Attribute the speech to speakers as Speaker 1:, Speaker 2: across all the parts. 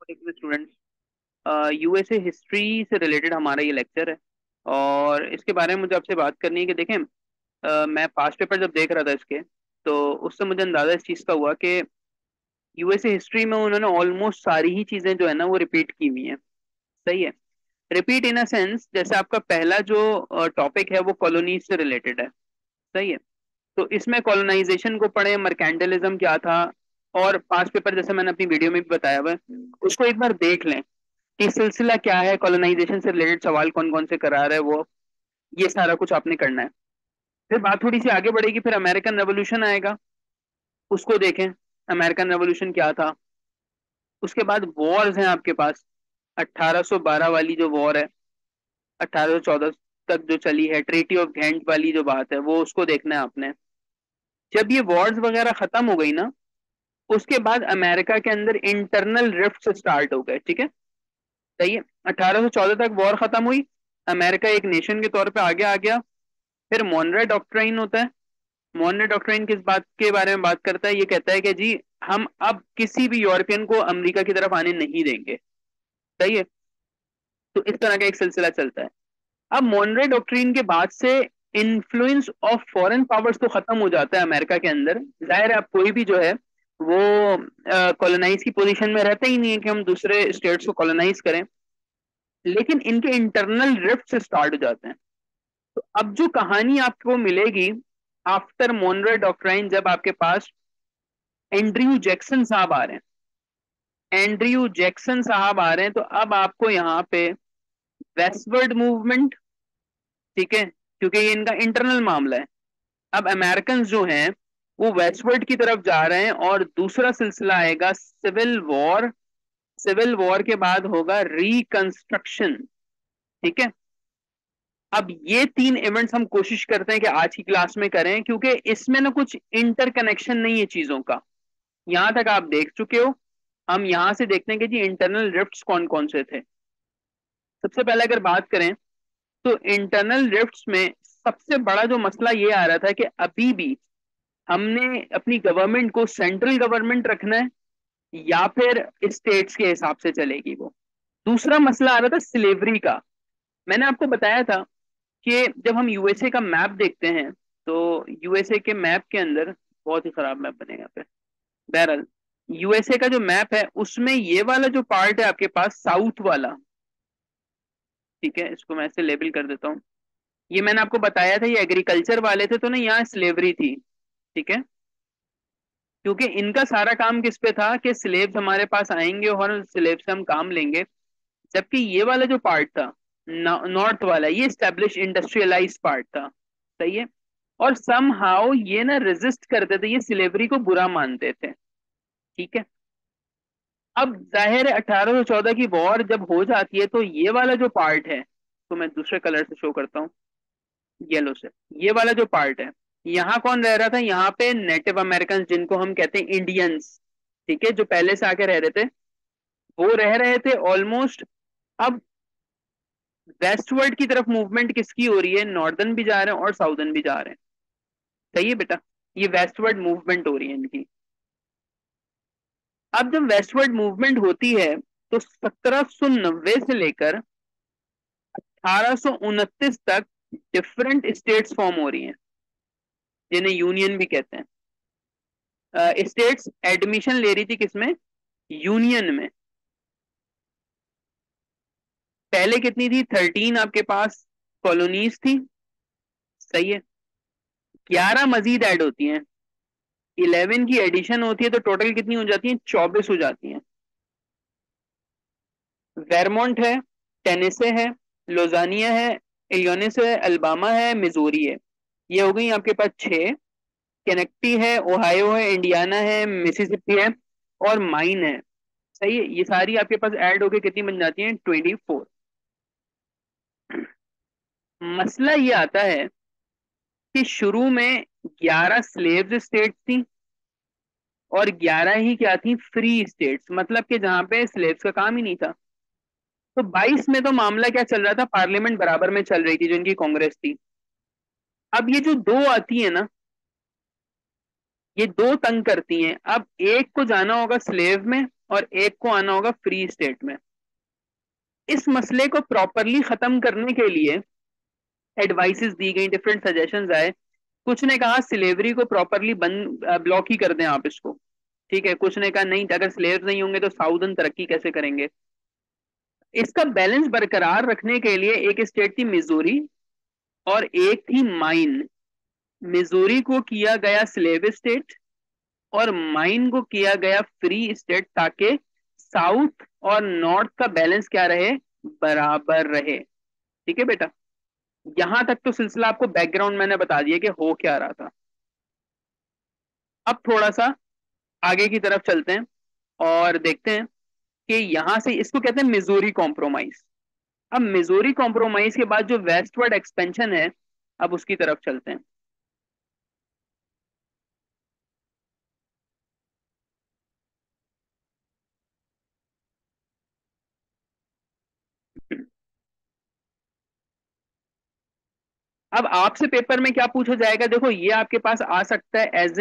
Speaker 1: Students, USA history से related हमारा ये लेक्चर है। और इसके बारे में मुझे आपसे बात करनी है कि देखें, मैं पास्ट पेपर जब देख रहा था इसके, तो उससे मुझे अंदाजा इस चीज़ का हुआ कि यूएसए हिस्ट्री में उन्होंने ऑलमोस्ट सारी ही चीज़ें जो है ना वो रिपीट की हुई हैं। सही है। रिपीट इन अ सेंस, जैसे आपका पहला जो टॉपिक है वो कॉलोनीज से रिलेटेड है। सही है। तो इसमें कॉलोनाइजेशन को पढ़े, मर्केंटलिज्म क्या था, और पास्ट पेपर जैसे मैंने अपनी वीडियो में भी बताया हुआ है, उसको एक बार देख लें कि सिलसिला क्या है, कॉलोनाइजेशन से रिलेटेड सवाल कौन कौन से करा रहा है वो, ये सारा कुछ आपने करना है। फिर बात थोड़ी सी आगे बढ़ेगी, फिर अमेरिकन रेवोल्यूशन आएगा, उसको देखें, अमेरिकन रेवोल्यूशन क्या था। उसके बाद वॉर्स हैं आपके पास, 1812 वाली जो वॉर है, 1814 तक जो चली है, ट्रीटी ऑफ घेंट वाली जो बात है वो, उसको देखना है आपने। जब ये वॉर्स वगैरह खत्म हो गई ना, उसके बाद अमेरिका के अंदर इंटरनल रिफ्ट स्टार्ट हो गए। ठीक है। सही है। 1814 तक वॉर खत्म हुई, अमेरिका एक नेशन के तौर पे आगे आ गया। फिर मॉनरे डॉक्ट्राइन होता है। मॉनरे डॉक्ट्राइन किस बात के बारे में बात करता है? ये कहता है कि जी, हम अब किसी भी यूरोपियन को अमेरिका की तरफ आने नहीं देंगे। सही है। तो इस तरह का एक सिलसिला चलता है। अब मॉनरे डॉक्ट्रिन के बाद से इन्फ्लुएंस ऑफ फॉरेन पावर्स तो खत्म हो जाता है अमेरिका के अंदर। जाहिर है, अब कोई भी जो है वो कॉलोनाइज की पोजीशन में रहता ही नहीं है कि हम दूसरे स्टेट्स को कॉलोनाइज करें, लेकिन इनके इंटरनल रिफ्ट से स्टार्ट हो जाते हैं। तो अब जो कहानी आपको मिलेगी आफ्टर मॉनरे डॉक्ट्राइन, जब आपके पास एंड्रयू जैक्सन साहब आ रहे हैं, एंड्रयू जैक्सन साहब आ रहे हैं, तो अब आपको यहाँ पे वेस्टवर्ड मूवमेंट, ठीक है, क्योंकि ये इनका इंटरनल मामला है। अब अमेरिकन जो हैं वो वेस्टवर्ड की तरफ जा रहे हैं, और दूसरा सिलसिला आएगा सिविल वॉर। सिविल वॉर के बाद होगा रिकंस्ट्रक्शन। ठीक है। अब ये तीन इवेंट्स हम कोशिश करते हैं कि आज की क्लास में करें, क्योंकि इसमें ना कुछ इंटरकनेक्शन नहीं है चीजों का। यहां तक आप देख चुके हो। हम यहां से देखते हैं कि जी इंटरनल रिफ्ट्स कौन कौन से थे। सबसे पहले अगर बात करें, तो इंटरनल रिफ्ट्स में सबसे बड़ा जो मसला ये आ रहा था कि अभी भी हमने अपनी गवर्नमेंट को सेंट्रल गवर्नमेंट रखना है या फिर स्टेट्स के हिसाब से चलेगी वो। दूसरा मसला आ रहा था स्लेवरी का। मैंने आपको बताया था कि जब हम यूएसए का मैप देखते हैं, तो यूएसए के मैप के अंदर बहुत ही खराब मैप बनेगा पे। बहरहाल, यूएसए का जो मैप है उसमें ये वाला जो पार्ट है आपके पास, साउथ वाला, ठीक है, इसको मैं ऐसे लेबल कर देता हूँ। ये मैंने आपको बताया था, ये एग्रीकल्चर वाले थे, तो ना यहाँ स्लेवरी थी। ठीक है। क्योंकि इनका सारा काम किस पे था कि स्लेव्स हमारे पास आएंगे और स्लेव से हम काम लेंगे। जबकि ये वाला जो पार्ट था, नॉर्थ वाला, ये स्टेब्लिश इंडस्ट्रियलाइज पार्ट था। सही है। और सम हाउ ये ना रेजिस्ट करते थे, ये स्लेवरी को बुरा मानते थे। ठीक है। अब जाहिर है 1814 की वॉर जब हो जाती है, तो ये वाला जो पार्ट है, तो मैं दूसरे कलर से शो करता हूँ, येलो से। ये वाला जो पार्ट है, यहाँ कौन रह रहा था? यहाँ पे नेटिव अमेरिकन, जिनको हम कहते हैं इंडियंस। ठीक है, जो पहले से आके रह रहे थे, वो रह रहे थे ऑलमोस्ट। अब वेस्टवर्ड की तरफ मूवमेंट किसकी हो रही है? नॉर्दर्न भी जा रहे हैं और साउदर्न भी जा रहे हैं। सही है बेटा। ये वेस्टवर्ड मूवमेंट हो रही है इनकी। अब जब वेस्टवर्ड मूवमेंट होती है, तो 1790 से लेकर 1829 तक डिफरेंट स्टेट्स फॉर्म हो रही हैं, जिन्हें यूनियन भी कहते हैं। स्टेट्स एडमिशन ले रही थी किसमें? यूनियन में। पहले कितनी थी? 13 आपके पास कॉलोनीज थी। सही है। 11 मजीद ऐड होती हैं, 11 की एडिशन होती है, तो टोटल कितनी हो जाती है? 24 हो जाती हैं। वेरमोंट है, टेनेसे है, लोजानिया है, इलिनॉइस है, अल्बामा है, मिजोरी है। ये हो गई आपके पास 6। केनेक्टी है, ओहायो है, इंडियाना है, मिसिसिपी है, और माइन है। सही है। ये सारी आपके पास ऐड होके कितनी बन जाती हैं? 24। मसला ये आता है कि शुरू में 11 स्लेव्स स्टेट्स थी, और 11 ही क्या थी? फ्री स्टेट्स, मतलब कि जहां पे स्लेव्स का काम ही नहीं था। तो 22 में तो मामला क्या चल रहा था? पार्लियामेंट बराबर में चल रही थी, जो इनकी कांग्रेस थी। अब ये जो दो आती है ना, ये दो तंग करती हैं। अब एक को जाना होगा स्लेव में, और एक को आना होगा फ्री स्टेट में। इस मसले को प्रॉपरली खत्म करने के लिए एडवाइसेस दी गई, डिफरेंट सजेशंस आए। कुछ ने कहा स्लेवरी को प्रॉपरली बंद, ब्लॉक ही कर दें आप इसको, ठीक है। कुछ ने कहा नहीं, अगर स्लेव्स नहीं होंगे तो साउदर्न तरक्की कैसे करेंगे। इसका बैलेंस बरकरार रखने के लिए एक स्टेट थी मिजोरी और एक थी माइन। मिजोरी को किया गया स्लेव स्टेट और माइन को किया गया फ्री स्टेट, ताकि साउथ और नॉर्थ का बैलेंस क्या रहे, बराबर रहे। ठीक है बेटा, यहां तक तो सिलसिला आपको बैकग्राउंड मैंने बता दिया कि हो क्या रहा था। अब थोड़ा सा आगे की तरफ चलते हैं और देखते हैं कि यहां से, इसको कहते हैं मिजोरी कॉम्प्रोमाइज। अब मिजोरी कॉम्प्रोमाइज के बाद जो वेस्टवर्ड एक्सपेंशन है, अब उसकी तरफ चलते हैं। अब आपसे पेपर में क्या पूछा जाएगा, देखो ये आपके पास आ सकता है एज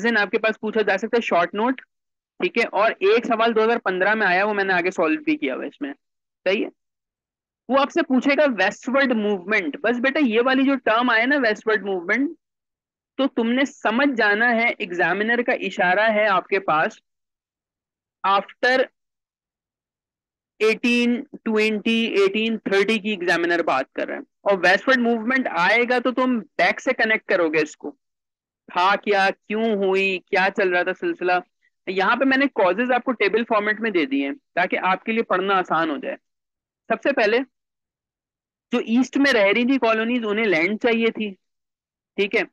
Speaker 1: इन आपके पास पूछा जा सकता है शॉर्ट नोट। ठीक है, और एक सवाल 2015 में आया, वो मैंने आगे सॉल्व भी किया हुआ है इसमें। सही है। वो आपसे पूछेगा वेस्टवर्ड मूवमेंट, बस बेटा ये वाली जो टर्म आया ना वेस्टवर्ड मूवमेंट, तो तुमने समझ जाना है, एग्जामिनर का इशारा है आपके पास आफ्टर 1820 1830 की एग्जामिनर बात कर रहे हैं। और वेस्टवर्ड मूवमेंट आएगा तो तुम बैक से कनेक्ट करोगे इसको, था क्या, क्यों हुई, क्या चल रहा था सिलसिला। यहाँ पे मैंने कॉजेज आपको टेबल फॉर्मेट में दे दिए हैं ताकि आपके लिए पढ़ना आसान हो जाए। सबसे पहले, जो ईस्ट में रह रही थी कॉलोनीज, उन्हें लैंड चाहिए थी। ठीक है।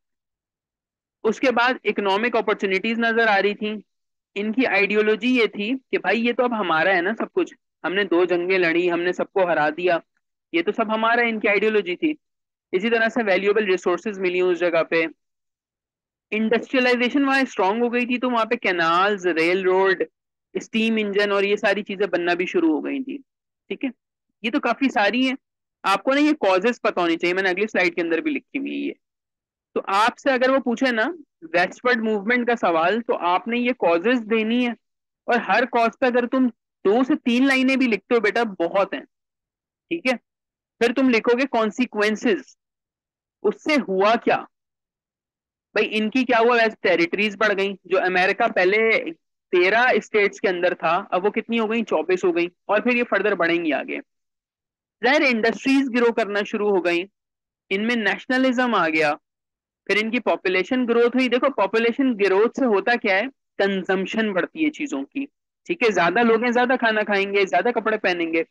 Speaker 1: उसके बाद इकोनॉमिक अपॉर्चुनिटीज नजर आ रही थी। इनकी आइडियोलॉजी ये थी कि भाई ये तो अब हमारा है ना सब कुछ, हमने 2 जंगें लड़ी, हमने सबको हरा दिया, ये तो सब हमारा है, इनकी आइडियोलॉजी थी। इसी तरह से वैल्यूएबल रिसोर्सेज मिली उस जगह पे। इंडस्ट्रियलाइजेशन वहां स्ट्रांग हो गई थी, तो वहां पे canals, rail road, steam engine और ये सारी चीजें बनना भी शुरू हो गई थी। ठीक है, ये तो काफी सारी है। आपको ना ये कॉजेस पता होनी चाहिए, मैंने अगली स्लाइड के अंदर भी लिखी हुई है ये। तो आपसे अगर वो पूछे ना वेस्टवर्ड मूवमेंट का सवाल, तो आपने ये कॉजेस देनी है। और हर कॉज पे अगर तुम 2 से 3 लाइनें भी लिखते हो बेटा, बहुत है। ठीक है। फिर तुम लिखोगे कॉन्सिक्वेंसेस, उससे हुआ क्या। भाई इनकी क्या हुआ, वैसे टेरिटरीज बढ़ गई। जो अमेरिका पहले 13 स्टेट्स के अंदर था, अब वो कितनी हो गई, 24 हो गई, और फिर ये फर्दर बढ़ेंगी आगे। जाहिर इंडस्ट्रीज ग्रो करना शुरू हो गई, इनमें नेशनलिज्म आ गया। फिर इनकी पॉपुलेशन ग्रोथ हुई। देखो पॉपुलेशन ग्रोथ से होता क्या है, कंजम्पशन बढ़ती है चीजों की। ठीक है, ज्यादा लोग हैं, ज्यादा खाना खाएंगे, ज्यादा कपड़े पहनेंगे।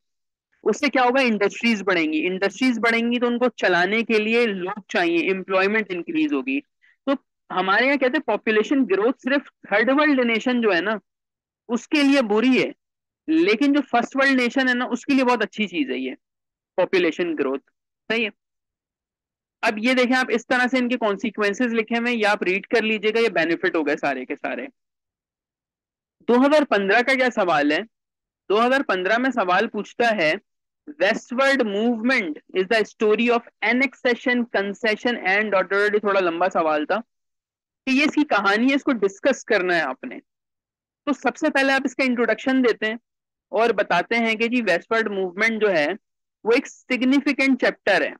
Speaker 1: उससे क्या होगा, इंडस्ट्रीज बढ़ेंगी। इंडस्ट्रीज बढ़ेंगी तो उनको चलाने के लिए लोग चाहिए, एम्प्लॉयमेंट इंक्रीज होगी। तो हमारे यहाँ कहते हैं पॉपुलेशन ग्रोथ सिर्फ थर्ड वर्ल्ड नेशन जो है ना उसके लिए बुरी है, लेकिन जो फर्स्ट वर्ल्ड नेशन है ना उसके लिए बहुत अच्छी चीज है ये पॉपुलेशन ग्रोथ। सही है। अब ये देखें आप, इस तरह से इनके कॉन्सिक्वेंसेज लिखे हुए हैं, ये आप रीड कर लीजिएगा, ये बेनिफिट हो गए सारे के सारे। 2015 का क्या सवाल है, 2015 में सवाल पूछता है westward movement is the story of annexation concession and order. थोड़ा लंबा सवाल था कि ये इसकी कहानी है, इसको डिस्कस करना है आपने। तो सबसे पहले आप इसका इंट्रोडक्शन देते हैं और बताते हैं कि जी वेस्टवर्ड मूवमेंट जो है वो एक सिग्निफिकेंट चैप्टर है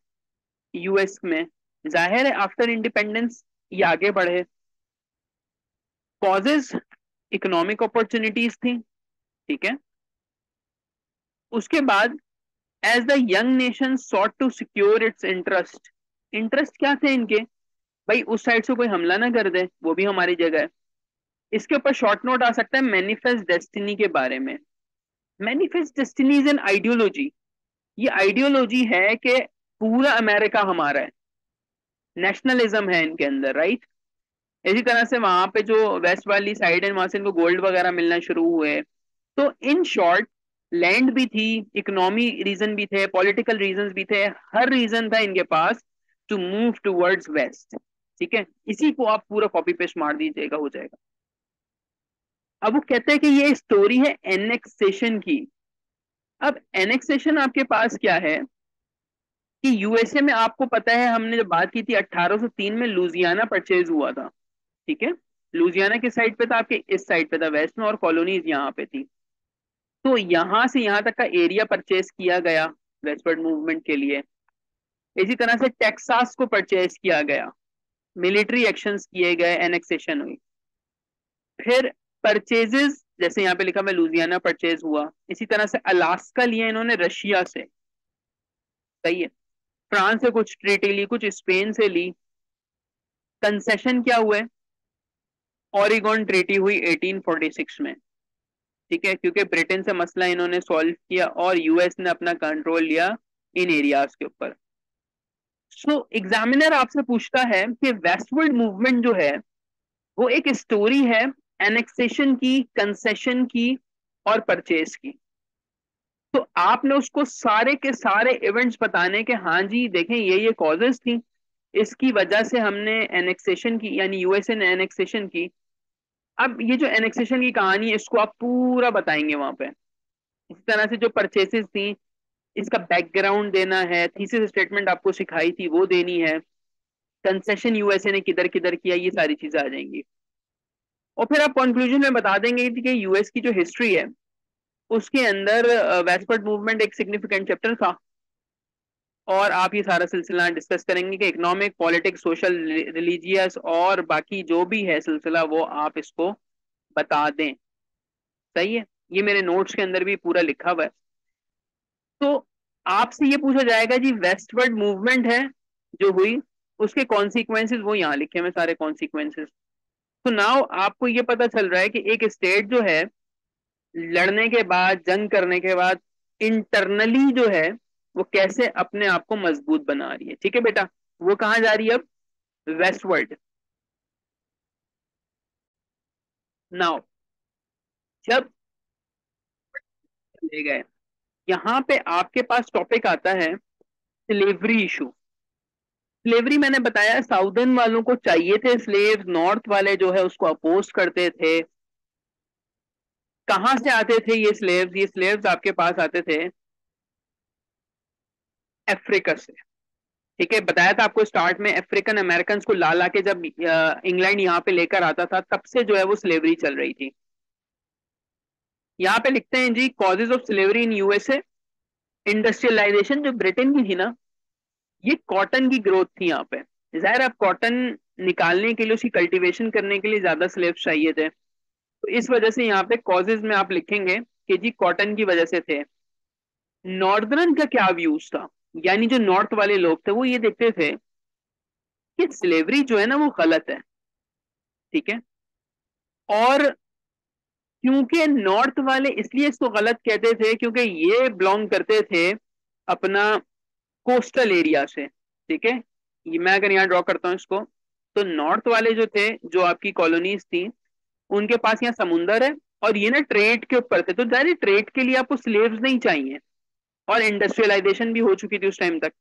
Speaker 1: यूएस में। जाहिर है आफ्टर इंडिपेंडेंस ये आगे बढ़े। कॉजेज, इकोनॉमिक अपॉर्चुनिटीज थी। ठीक है। उसके बाद as the young nation sought to secure its interest. Interest क्या थे इनके, भाई उस साइड से कोई हमला ना कर दे, वो भी हमारी जगह है। इसके ऊपर शॉर्ट नोट आ सकता है मैनिफेस्ट डेस्टिनी के बारे में। Manifest destiny is an ideology. ये आइडियोलॉजी है कि पूरा अमेरिका हमारा है, नेशनलिज्म है इनके अंदर, राइट। इसी तरह से वहां पे जो वेस्ट वाली साइड है, वहां से इनको गोल्ड वगैरह मिलना शुरू हुए। तो इन शॉर्ट, लैंड भी थी, इकोनॉमी रीजन भी थे, पॉलिटिकल रीजन भी थे, हर रीजन था इनके पास टू मूव टूवर्ड्स वेस्ट। ठीक है, इसी को आप पूरा कॉपी पेस्ट मार दीजिएगा, हो जाएगा। अब वो कहते हैं कि ये स्टोरी है एनेक्सेशन की। अब एनेक्सेशन आपके पास क्या है कि यूएसए में, आपको पता है हमने जब बात की थी 1803 में लुजियाना परचेज हुआ था। ठीक है। लुजियाना किस साइड पे था, आपके इस साइड पे था वेस्ट में, और कॉलोनीज यहाँ पे थी। तो यहाँ से यहाँ तक का एरिया परचेज किया गया वेस्टवर्ड मूवमेंट के लिए। इसी तरह से टेक्सास को परचेज किया गया, मिलिट्री एक्शंस किए गए, एनेक्सेशन हुई। फिर परचेजेस, जैसे यहाँ पे लिखा मैं लुजियाना परचेज हुआ, इसी तरह से अलास्का लिया इन्होंने रशिया से। सही है। फ्रांस से कुछ ट्रीटी ली, कुछ स्पेन से ली। कंसेशन क्या हुए, ओरिगोन ट्रीटी हुई 1846 में। ठीक है, क्योंकि ब्रिटेन से मसला इन्होंने सॉल्व किया और यूएस ने अपना कंट्रोल लिया इन एरियाज के ऊपर। सो एग्जामिनर आपसे पूछता है कि वेस्टवर्ल्ड मूवमेंट जो है वो एक स्टोरी है एनेक्सेशन की, कंसेशन की और परचेज की। तो आपने उसको सारे के सारे इवेंट्स बताने के, हाँ जी देखें ये कॉजेस थी, इसकी वजह से हमने एनेक्सेशन की, यानी यूएसए ने एनेक्सेशन की। अब ये जो एनेक्सेशन की कहानी है इसको आप पूरा बताएंगे वहां पे। इस तरह से जो परचेसेस थी, इसका बैकग्राउंड देना है, थीसिस स्टेटमेंट आपको सिखाई थी वो देनी है, कंसेशन यूएसए ने किधर किधर किया, ये सारी चीजें आ जाएंगी। और फिर आप कंक्लूजन में बता देंगे कि यूएस की जो हिस्ट्री है उसके अंदर वेस्टवर्ड मूवमेंट एक सिग्निफिकेंट चैप्टर था। और आप ये सारा सिलसिला डिस्कस करेंगे कि इकोनॉमिक, पॉलिटिक्स, सोशल, रिलीजियस और बाकी जो भी है सिलसिला वो आप इसको बता दें। सही है, ये मेरे नोट्स के अंदर भी पूरा लिखा हुआ है। तो आपसे ये पूछा जाएगा जी वेस्टवर्ड मूवमेंट है जो हुई, उसके कॉन्सिक्वेंसेस वो यहाँ लिखे हुए सारे कॉन्सिक्वेंसेस। तो नाउ आपको ये पता चल रहा है कि एक स्टेट जो है लड़ने के बाद, जंग करने के बाद, इंटरनली जो है वो कैसे अपने आप को मजबूत बना रही है। ठीक है बेटा, वो कहाँ जा रही है अब, वेस्टवर्ड। नाउ जब ले गए, यहाँ पे आपके पास टॉपिक आता है स्लेवरी इशू। स्लेवरी मैंने बताया साउदर्न वालों को चाहिए थे स्लेव्स, नॉर्थ वाले जो है उसको अपोज करते थे। कहाँ से आते थे ये स्लेव्स, ये स्लेव्स आपके पास आते थे अफ्रीका से। ठीक है, बताया था आपको स्टार्ट में, अफ्रीकन अमेरिकन को ला ला के जब इंग्लैंड यहाँ पे लेकर आता था तब से जो है वो स्लेवरी चल रही थी। यहाँ पे लिखते हैं जी causes of slavery in USA. Industrialization जो ब्रिटेन की थी ना, ये कॉटन की ग्रोथ थी यहाँ पे। जाहिर है, अब कॉटन निकालने के लिए, उसकी कल्टीवेशन करने के लिए ज्यादा स्लेव्स चाहिए थे, तो इस वजह से यहाँ पे कॉजेज में आप लिखेंगे कि जी कॉटन की वजह से थे। नॉर्दर्न का क्या व्यूज था, यानी जो नॉर्थ वाले लोग थे वो ये देखते थे कि स्लेवरी जो है ना वो गलत है। ठीक है, और क्योंकि नॉर्थ वाले इसलिए इसको गलत कहते थे क्योंकि ये बिलोंग करते थे अपना कोस्टल एरिया से। ठीक है, ये मैं अगर यहाँ ड्रॉ करता हूँ इसको, तो नॉर्थ वाले जो थे, जो आपकी कॉलोनीज थी, उनके पास यहाँ समुंदर है और ये ना ट्रेड के ऊपर थे, तो डायरेक्ट ट्रेड के लिए आपको स्लेव्स नहीं चाहिए। और इंडस्ट्रियलाइजेशन भी हो चुकी थी उस टाइम तक,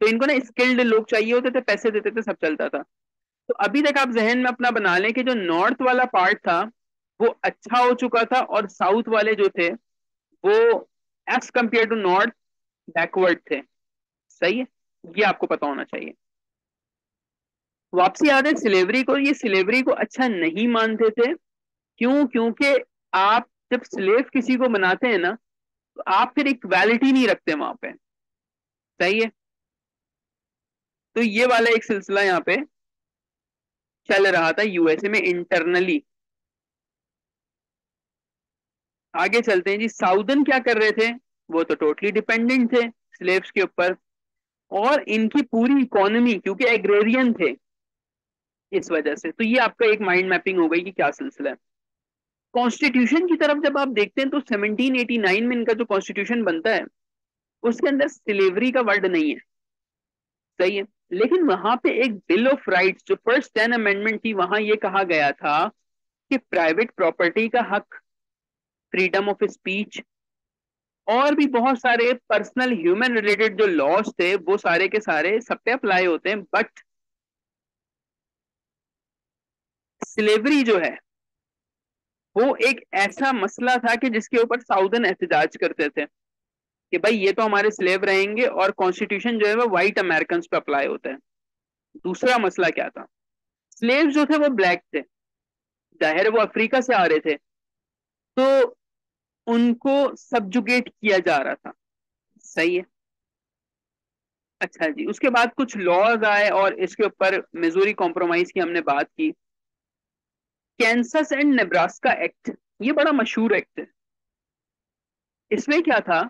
Speaker 1: तो इनको ना स्किल्ड लोग चाहिए होते थे, पैसे देते थे, सब चलता था। तो अभी तक आप जहन में अपना बना लें कि जो नॉर्थ वाला पार्ट था वो अच्छा हो चुका था, और साउथ वाले जो थे वो as compared to north backward थे। सही है, ये आपको पता होना चाहिए। वापसी आते स्लेवरी को, ये स्लेवरी को अच्छा नहीं मानते थे। क्यों, क्योंकि आप जब स्लेव किसी को बनाते हैं ना, तो आप फिर इक्वालिटी नहीं रखते वहां पे। सही है, तो ये वाला एक सिलसिला यहाँ पे चल रहा था यूएसए में इंटरनली। आगे चलते हैं जी, साउदर्न क्या कर रहे थे, वो तो टोटली डिपेंडेंट थे स्लेव्स के ऊपर, और इनकी पूरी इकोनॉमी क्योंकि एग्रेरियन थे, इस वजह से। तो ये आपका एक माइंड मैपिंग हो गई कि क्या सिलसिला है। कॉन्स्टिट्यूशन की तरफ जब आप देखते हैं तो 1789 में इनका जो कॉन्स्टिट्यूशन बनता है उसके अंदर स्लेवरी का वर्ड नहीं है। सही है, लेकिन वहां पे एक बिल ऑफ राइट्स जो फर्स्ट 10 अमेंडमेंट थी, वहां ये कहा गया था कि प्राइवेट प्रॉपर्टी का हक, फ्रीडम ऑफ स्पीच, और भी बहुत सारे पर्सनल ह्यूमन रिलेटेड जो लॉज थे वो सारे के सारे सब पे अप्लाई होते हैं। बट स्लेवरी जो है वो एक ऐसा मसला था कि जिसके ऊपर साउदर्न एहतजाज करते थे कि भाई ये तो हमारे स्लेव रहेंगे, और कॉन्स्टिट्यूशन जो है वो व्हाइट अमेरिकन पे अप्लाई होता है। दूसरा मसला क्या था, स्लेव जो थे वो ब्लैक थे। जाहिर है वो अफ्रीका से आ रहे थे, तो उनको सब्जुगेट किया जा रहा था। सही है। अच्छा जी, उसके बाद कुछ लॉज आए और इसके ऊपर मिजूरी कॉम्प्रोमाइज की हमने बात की। कैंसस एंड नेब्रास्का एक्ट, ये बड़ा मशहूर एक्ट है। इसमें क्या था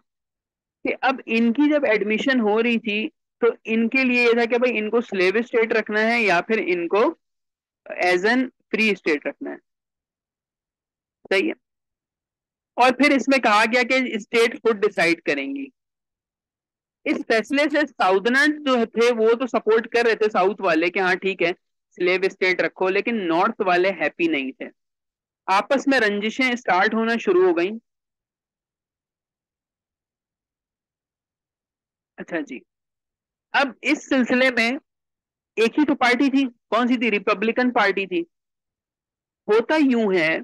Speaker 1: कि अब इनकी जब एडमिशन हो रही थी, तो इनके लिए ये था कि भाई इनको स्लेव स्टेट रखना है या फिर इनको एज एन फ्री स्टेट रखना है। सही है। और फिर इसमें कहा गया कि स्टेट खुद डिसाइड करेंगी। इस फैसले से साउदर्नर्स जो थे वो तो सपोर्ट कर रहे थे, साउथ वाले, कि हाँ ठीक है स्लेव स्टेट रखो, लेकिन नॉर्थ वाले हैप्पी नहीं थे। आपस में रंजिशें स्टार्ट होना शुरू हो गई। अच्छा जी। अब इस सिलसिले में एक ही तो पार्टी थी, कौन सी थी? रिपब्लिकन पार्टी थी। होता यूं है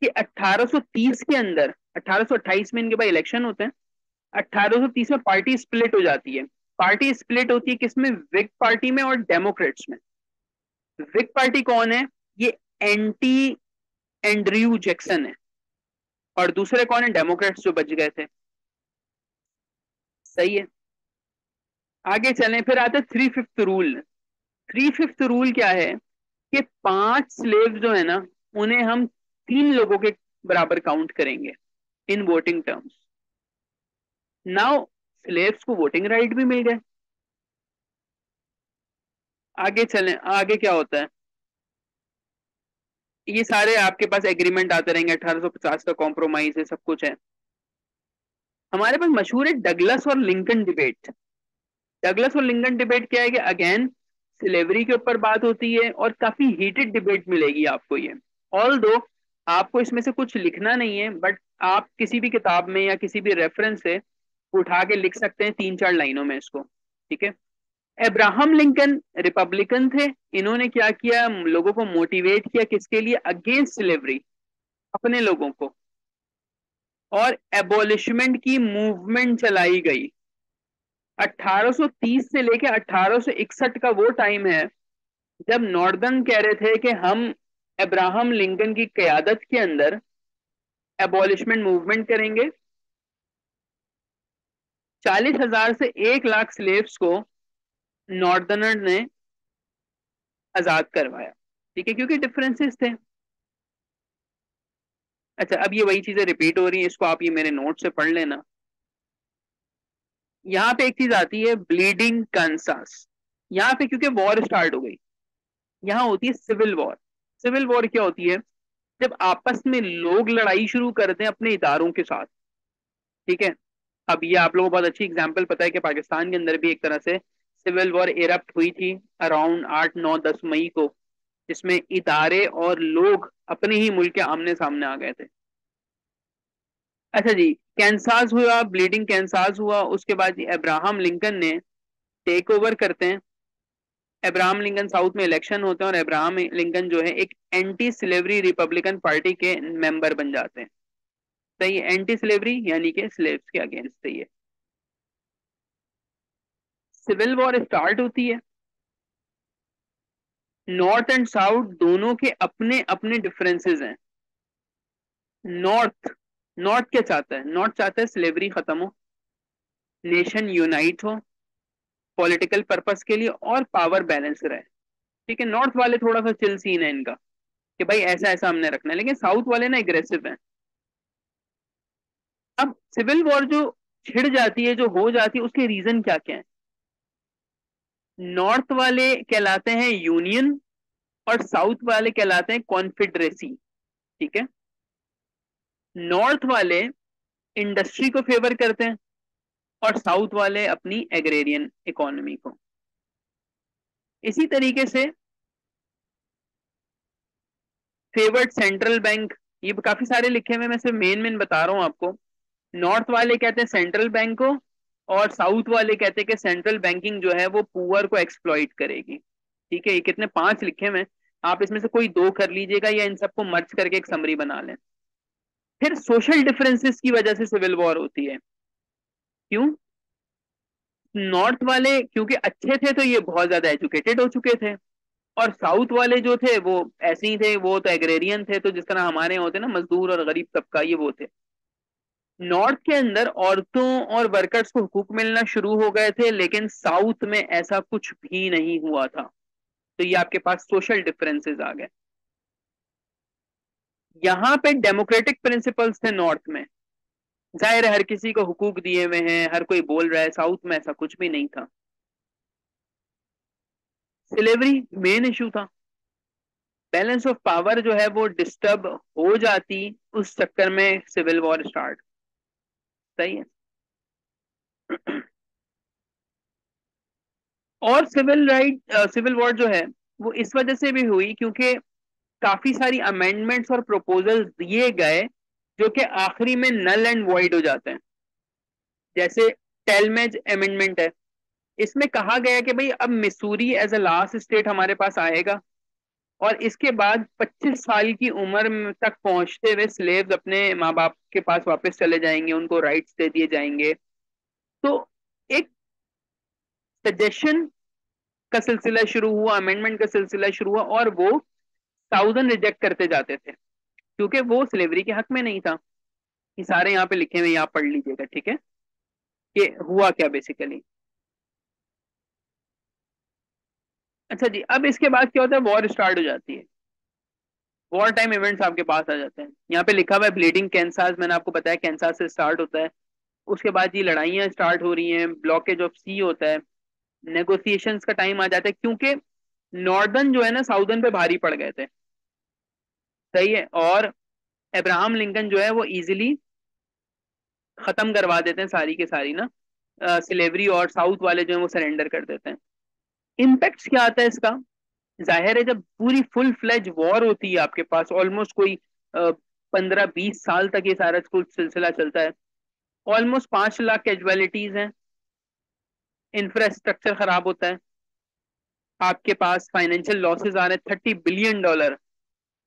Speaker 1: कि 1830 के अंदर, 1828 में इनके पास इलेक्शन होते हैं। 1830 में पार्टी स्प्लिट हो जाती है। पार्टी स्प्लिट होती है किसमें? विग पार्टी में और डेमोक्रेट्स में। विग पार्टी कौन है? ये एंटी एंड्रयू जैक्सन है। और दूसरे कौन है? डेमोक्रेट्स जो बच गए थे। सही है। आगे चलें, फिर आता है three fifth rule. Three fifth rule क्या है कि 5 स्लेव जो है ना, उन्हें हम 3 लोगों के बराबर काउंट करेंगे in voting terms. Now slaves को वोटिंग राइट भी मिल गए। आगे चलें, आगे क्या होता है? ये सारे आपके पास एग्रीमेंट आते रहेंगे, 1850 का कॉम्प्रोमाइज है, सब कुछ है। हमारे पास मशहूर है डगलस और लिंकन डिबेट। डगलस और लिंकन डिबेट क्या है कि अगेन स्लेवरी के ऊपर बात होती है और काफी हीटेड डिबेट मिलेगी आपको ये। ऑल दो आपको इसमें से कुछ लिखना नहीं है, बट आप किसी भी किताब में या किसी भी रेफरेंस से उठा के लिख सकते हैं 3-4 लाइनों में इसको। ठीक है। अब्राहम लिंकन रिपब्लिकन थे। इन्होंने क्या किया? लोगों को मोटिवेट किया किसके लिए? अगेंस्ट स्लेवरी, अपने लोगों को। और एबॉलिशमेंट की मूवमेंट चलाई गई। 1830 से लेके 1861 का वो टाइम है जब नॉर्दर्न कह रहे थे कि हम अब्राहम लिंकन की क्यादत के अंदर एबॉलिशमेंट मूवमेंट करेंगे। 40,000 से 1 लाख स्लेव्स को नॉर्दर्नर ने आजाद करवाया। ठीक है, क्योंकि डिफरेंसेस थे। अच्छा, अब ये वही चीजें रिपीट हो रही हैं, इसको आप ये मेरे नोट से पढ़ लेना। यहाँ पे एक चीज आती है, ब्लीडिंग कांसास। यहाँ पे क्योंकि वॉर स्टार्ट हो गई, यहाँ होती है सिविल वॉर। सिविल वॉर क्या होती है? जब आपस में लोग लड़ाई शुरू करते हैं अपने इदारों के साथ। ठीक है। अब ये आप लोगों को बहुत अच्छी एग्जांपल पता है कि पाकिस्तान के अंदर भी एक तरह से सिविल वॉर एरप्ट हुई थी अराउंड 8, 9, 10 मई को, जिसमें इदारे और लोग अपने ही मुल्क के आमने सामने आ गए थे। अच्छा जी, कैंसास हुआ, ब्लीडिंग कैंसास हुआ। उसके बाद अब्राहम लिंकन ने टेक ओवर करते हैं। अब्राहम लिंकन, साउथ में इलेक्शन होते हैं और अब्राहम लिंकन जो है एक एंटी स्लेवरी रिपब्लिकन पार्टी के मेंबर बन जाते हैं। सही है। एंटी स्लेवरी यानी कि स्लेव्स के अगेंस्ट। सही है। सिविल वॉर स्टार्ट होती है। नॉर्थ एंड साउथ दोनों के अपने अपने डिफरेंसेस हैं। नॉर्थ नॉर्थ क्या चाहता है? नॉर्थ चाहता है स्लेवरी खत्म हो, नेशन यूनाइट हो पॉलिटिकल पर्पस के लिए, और पावर बैलेंस रहे। ठीक है। नॉर्थ वाले थोड़ा सा चिल सीन है इनका कि भाई ऐसा ऐसा हमने रखना है, लेकिन साउथ वाले ना एग्रेसिव हैं। अब सिविल वॉर जो छिड़ जाती है, जो हो जाती है, उसके रीजन क्या क्या है? नॉर्थ वाले कहलाते हैं यूनियन और साउथ वाले कहलाते हैं कॉन्फेडरेसी। ठीक है। नॉर्थ वाले इंडस्ट्री को फेवर करते हैं और साउथ वाले अपनी एग्रेरियन इकोनॉमी को। इसी तरीके से फेवर्ड सेंट्रल बैंक, ये काफी सारे लिखे हुए, मैं सिर्फ मेन मेन बता रहा हूं आपको। नॉर्थ वाले कहते हैं सेंट्रल बैंक को, और साउथ वाले कहते हैं कि सेंट्रल बैंकिंग जो है वो पुअर को एक्सप्लॉइट करेगी। ठीक है। ये कितने 5 लिखे हुए हैं, आप इसमें से कोई 2 कर लीजिएगा या इन सबको मर्ज करके एक समरी बना लें। फिर सोशल डिफरेंसेस की वजह से सिविल वॉर होती है। क्यों? नॉर्थ वाले क्योंकि अच्छे थे तो ये बहुत ज्यादा एजुकेटेड हो चुके थे, और साउथ वाले जो थे वो ऐसे ही थे, वो तो एग्रेरियन थे, तो जिस तरह हमारे यहाँ होते ना मजदूर और गरीब तबका, ये वो थे। नॉर्थ के अंदर औरतों और वर्कर्स को हुकूक मिलना शुरू हो गए थे, लेकिन साउथ में ऐसा कुछ भी नहीं हुआ था। तो ये आपके पास सोशल डिफरेंसेस आ गए। यहाँ पे डेमोक्रेटिक प्रिंसिपल्स थे नॉर्थ में, जाहिर है हर किसी को हुकूक दिए हुए हैं, हर कोई बोल रहा है। साउथ में ऐसा कुछ भी नहीं था। सिलेवरी मेन इशू था। बैलेंस ऑफ पावर जो है वो डिस्टर्ब हो जाती, उस चक्कर में सिविल वॉर स्टार्ट। सही है। और सिविल वॉर जो है वो इस वजह से भी हुई क्योंकि काफी सारी अमेंडमेंट्स और प्रपोजल्स दिए गए जो कि आखिरी में नल एंड वॉइड हो जाते हैं। जैसे टेलमेज अमेंडमेंट है, इसमें कहा गया कि भाई अब Missouri as a last state हमारे पास आएगा, और इसके बाद 25 साल की उम्र तक पहुंचते हुए स्लेव्स अपने माँ बाप के पास वापस चले जाएंगे, उनको राइट्स दे दिए जाएंगे। तो एक सजेशन का सिलसिला शुरू हुआ, अमेंडमेंट का सिलसिला शुरू हुआ, और वो साउदर्न रिजेक्ट करते जाते थे क्योंकि वो स्लेवरी के हक में नहीं था। ये सारे यहाँ पे लिखे हुए, यहाँ पढ़ लीजिएगा, ठीक है, कि हुआ क्या बेसिकली। अच्छा जी, अब इसके बाद क्या होता है, वॉर स्टार्ट हो जाती है। वॉर टाइम इवेंट्स आपके पास आ जाते हैं। यहाँ पे लिखा हुआ है ब्लीडिंग कैंसास, मैंने आपको बताया कैंसास से स्टार्ट होता है। उसके बाद ये लड़ाइयाँ स्टार्ट हो रही हैं, ब्लॉकेज ऑफ सी होता है, नेगोशिएशंस का टाइम आ जाता है, क्योंकि नॉर्दर्न जो है ना साउदर्न पे भारी पड़ गए थे। सही है। और अब्राहम लिंकन जो है वो इजीली खत्म करवा देते हैं सारी के सारी ना स्लेवरी, और साउथ वाले जो है वो सरेंडर कर देते हैं। इम्पैक्ट क्या आता है इसका? जाहिर है जब पूरी फुल फ्लेज वॉर होती है आपके पास, ऑलमोस्ट कोई 15-20 साल तक ये सारा कुछ सिलसिला चलता है, ऑलमोस्ट 5 लाख कैजुअलिटीज हैं, इंफ्रास्ट्रक्चर खराब होता है, आपके पास फाइनेंशियल लॉसेस आ रहे हैं, $30 बिलियन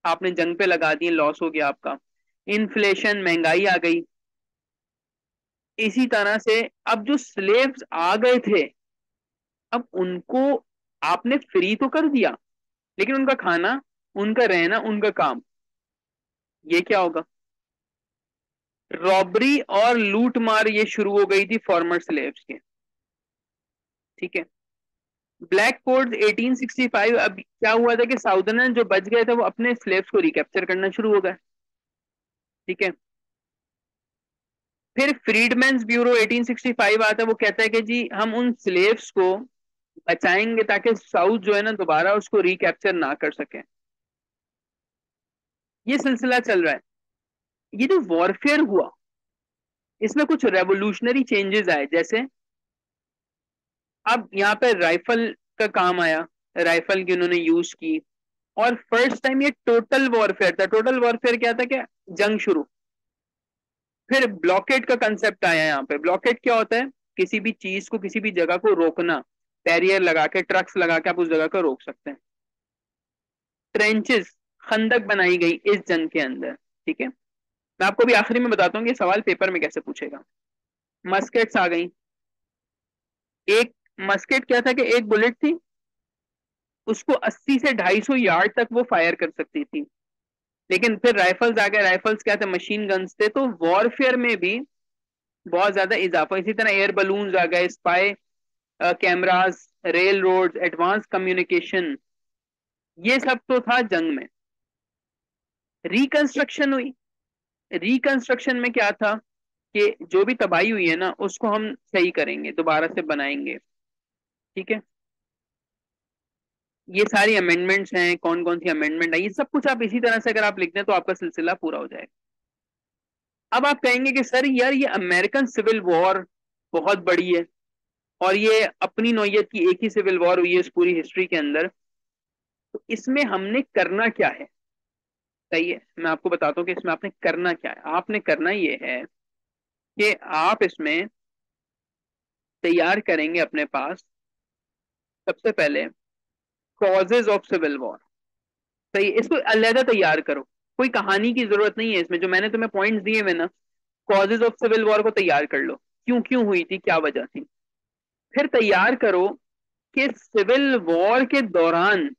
Speaker 1: आपने जंग पे लगा दिए, लॉस हो गया आपका। इन्फ्लेशन, महंगाई आ गई। इसी तरह से अब जो स्लेव्स आ गए थे, अब उनको आपने फ्री तो कर दिया, लेकिन उनका खाना, उनका रहना, उनका काम, ये क्या होगा? रॉबरी और लूट मार ये शुरू हो गई थी फॉर्मर स्लेव्स के। ठीक है। ब्लैक कोड 1865, अब क्या हुआ था कि साउदर्नर जो बच गए थे वो अपने स्लेव्स को रिकैप्चर करना शुरू हो गए। ठीक है। फिर फ्रीडमैन्स ब्यूरो 1865 आता है, वो कहता है कि जी हम उन स्लेव्स को बचाएंगे ताकि साउथ जो है ना दोबारा उसको रिकैप्चर ना कर सके। ये सिलसिला चल रहा है। ये जो वॉरफेयर हुआ, इसमें कुछ रेवोल्यूशनरी चेंजेस आए, जैसे अब यहाँ पे राइफल का काम आया, राइफल की उन्होंने यूज की, और फर्स्ट टाइम ये टोटल वॉरफेयर था। टोटल वॉरफेयर क्या था? क्या जंग शुरू। फिर ब्लॉकेड का कंसेप्ट आया यहाँ पे। ब्लॉकेड क्या होता है? किसी भी चीज को, किसी भी जगह को रोकना, बैरियर लगा के, ट्रक्स लगा के आप उस जगह को रोक सकते हैं। ट्रेंचेस, खंदक बनाई गई इस जंग के अंदर। ठीक है। मैं आपको भी आखिरी में बताता हूँ कि सवाल पेपर में कैसे पूछेगा। मस्केट्स आ गई। एक मस्केट क्या था कि एक बुलेट थी, उसको 80 से 250 यार्ड तक वो फायर कर सकती थी। लेकिन फिर राइफल्स आ गए। राइफल्स क्या थे? मशीन गन्स थे। तो वॉरफेयर में भी बहुत ज्यादा इजाफा। इसी तरह एयर बलून्स आ गए, spy cameras, rail road, advance communication, ये सब तो था जंग में। रिकंस्ट्रक्शन हुई। रिकंस्ट्रक्शन में क्या था कि जो भी तबाही हुई है ना उसको हम सही करेंगे, दोबारा से बनाएंगे। ठीक है। ये सारी अमेंडमेंट्स हैं, कौन कौन सी अमेंडमेंट है, ये सब कुछ आप इसी तरह से अगर आप लिख दें तो आपका सिलसिला पूरा हो जाएगा। अब आप कहेंगे कि सर यार ये अमेरिकन सिविल वॉर बहुत बड़ी है, और ये अपनी नौयत की एक ही सिविल वॉर हुई है इस पूरी हिस्ट्री के अंदर, तो इसमें हमने करना क्या है? सही है, मैं आपको बताता हूँ कि इसमें आपने करना क्या है। आपने करना ये है कि आप इसमें तैयार करेंगे अपने पास सबसे पहले कॉजेज ऑफ सिविल वॉर। सही है, इसको अलहदा तैयार करो। कोई कहानी की जरूरत नहीं है इसमें, जो मैंने तुम्हें पॉइंट्स दिए हुए ना, कॉजेज ऑफ सिविल वॉर को तैयार कर लो, क्यों क्यों हुई थी, क्या वजह थी। फिर तैयार करो कि सिविल वॉर के दौरान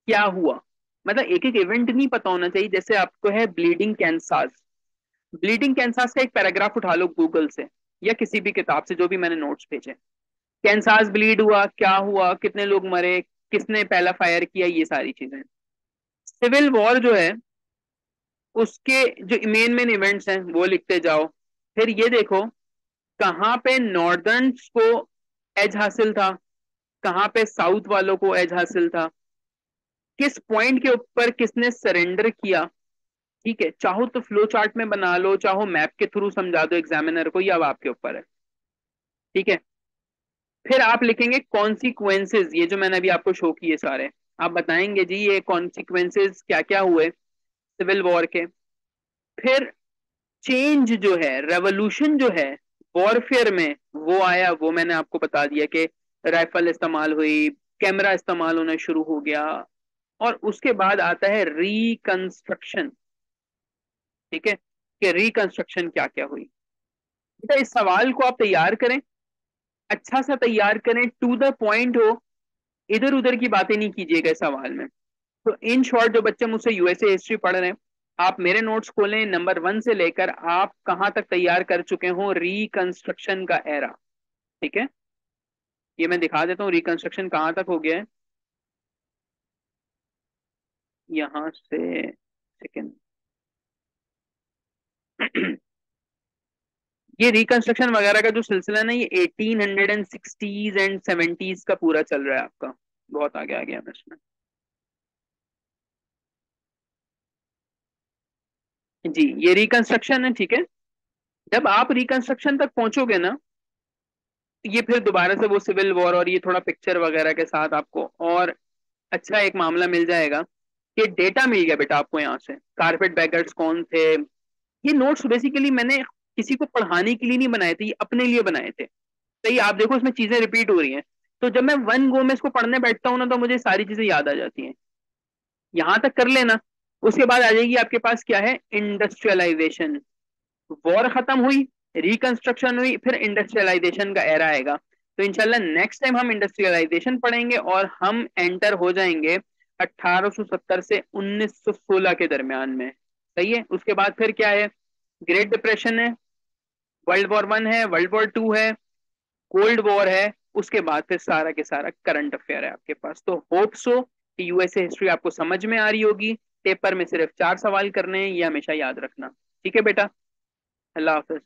Speaker 1: क्या हुआ, मतलब एक एक इवेंट नहीं पता होना चाहिए। जैसे आपको है ब्लीडिंग कैंसर, ब्लीडिंग कैंसर का एक पैराग्राफ उठा लो गूगल से या किसी भी किताब से, जो भी मैंने नोट्स भेजे। कैंसर ब्लीड हुआ, क्या हुआ, कितने लोग मरे, किसने पहला फायर किया, ये सारी चीजें। सिविल वॉर जो है उसके जो मेन मेन इवेंट्स हैं वो लिखते जाओ। फिर ये देखो कहाँ पे नॉर्दर्न को एज हासिल था, कहाँ पे साउथ वालों को एज हासिल था, किस पॉइंट के ऊपर किसने सरेंडर किया। ठीक है, चाहो तो फ्लो चार्ट में बना लो, चाहो मैप के थ्रू समझा दो एग्जामिनर को, ये अब आपके ऊपर है। ठीक है, फिर आप लिखेंगे कॉन्सिक्वेंसेस, ये जो मैंने अभी आपको शो किए सारे, आप बताएंगे जी ये कॉन्सिक्वेंसेस क्या क्या हुए सिविल वॉर के। फिर चेंज जो है, रेवोल्यूशन जो है वॉरफेयर में वो आया, वो मैंने आपको बता दिया कि राइफल इस्तेमाल हुई, कैमरा इस्तेमाल होना शुरू हो गया। और उसके बाद आता है रिकंस्ट्रक्शन। ठीक है, कि रिकंस्ट्रक्शन क्या क्या हुई। बेटा इस सवाल को आप तैयार करें, अच्छा सा तैयार करें, टू द पॉइंट हो, इधर उधर की बातें नहीं कीजिएगा इस सवाल में। तो इन शॉर्ट जो बच्चे मुझसे यूएसए हिस्ट्री पढ़ रहे हैं, आप मेरे नोट्स खोलें, नंबर 1 से लेकर आप कहाँ तक तैयार कर चुके हो रिकंस्ट्रक्शन का एरा। ठीक है, ये मैं दिखा देता हूँ रिकंस्ट्रक्शन कहाँ तक हो गया है। यहाँ से सेकेंड ये रिकंस्ट्रक्शन वगैरह का जो सिलसिला ना, ये 1860s एंड 70s का पूरा चल रहा है आपका, बहुत आगे आ गया मैं इसमें। जी ये रिकंस्ट्रक्शन है। ठीक है, जब आप रिकंस्ट्रक्शन तक पहुंचोगे ना, ये फिर दोबारा से वो सिविल वॉर और ये थोड़ा पिक्चर वगैरह के साथ आपको और अच्छा एक मामला मिल जाएगा कि डेटा मिल गया बेटा आपको यहाँ से, कारपेट बैगर्स कौन थे। ये नोट्स बेसिकली मैंने किसी को पढ़ाने के लिए नहीं बनाए थे, ये अपने लिए बनाए थे। सही, आप देखो इसमें चीजें रिपीट हो रही हैं, तो जब मैं वन गो में इसको पढ़ने बैठता हूँ ना, तो मुझे सारी चीजें याद आ जाती हैं। यहाँ तक कर लेना, उसके बाद आ जाएगी आपके पास क्या है, इंडस्ट्रियलाइजेशन। वॉर खत्म हुई, रिकंस्ट्रक्शन हुई, फिर इंडस्ट्रियलाइजेशन का एरा आएगा। तो इंशाल्लाह नेक्स्ट टाइम हम इंडस्ट्रियलाइजेशन पढ़ेंगे और हम एंटर हो जाएंगे 1870 से 1916 के दरमियान में। सही है, उसके बाद फिर क्या है, ग्रेट डिप्रेशन है, वर्ल्ड वॉर 1 है, वर्ल्ड वॉर 2 है, कोल्ड वॉर है, उसके बाद फिर सारा के सारा करंट अफेयर है आपके पास। तो होप सो कि यूएसए हिस्ट्री आपको समझ में आ रही होगी। पेपर में सिर्फ 4 सवाल करने हैं, ये हमेशा याद रखना। ठीक है बेटा, अल्लाह हाफिज।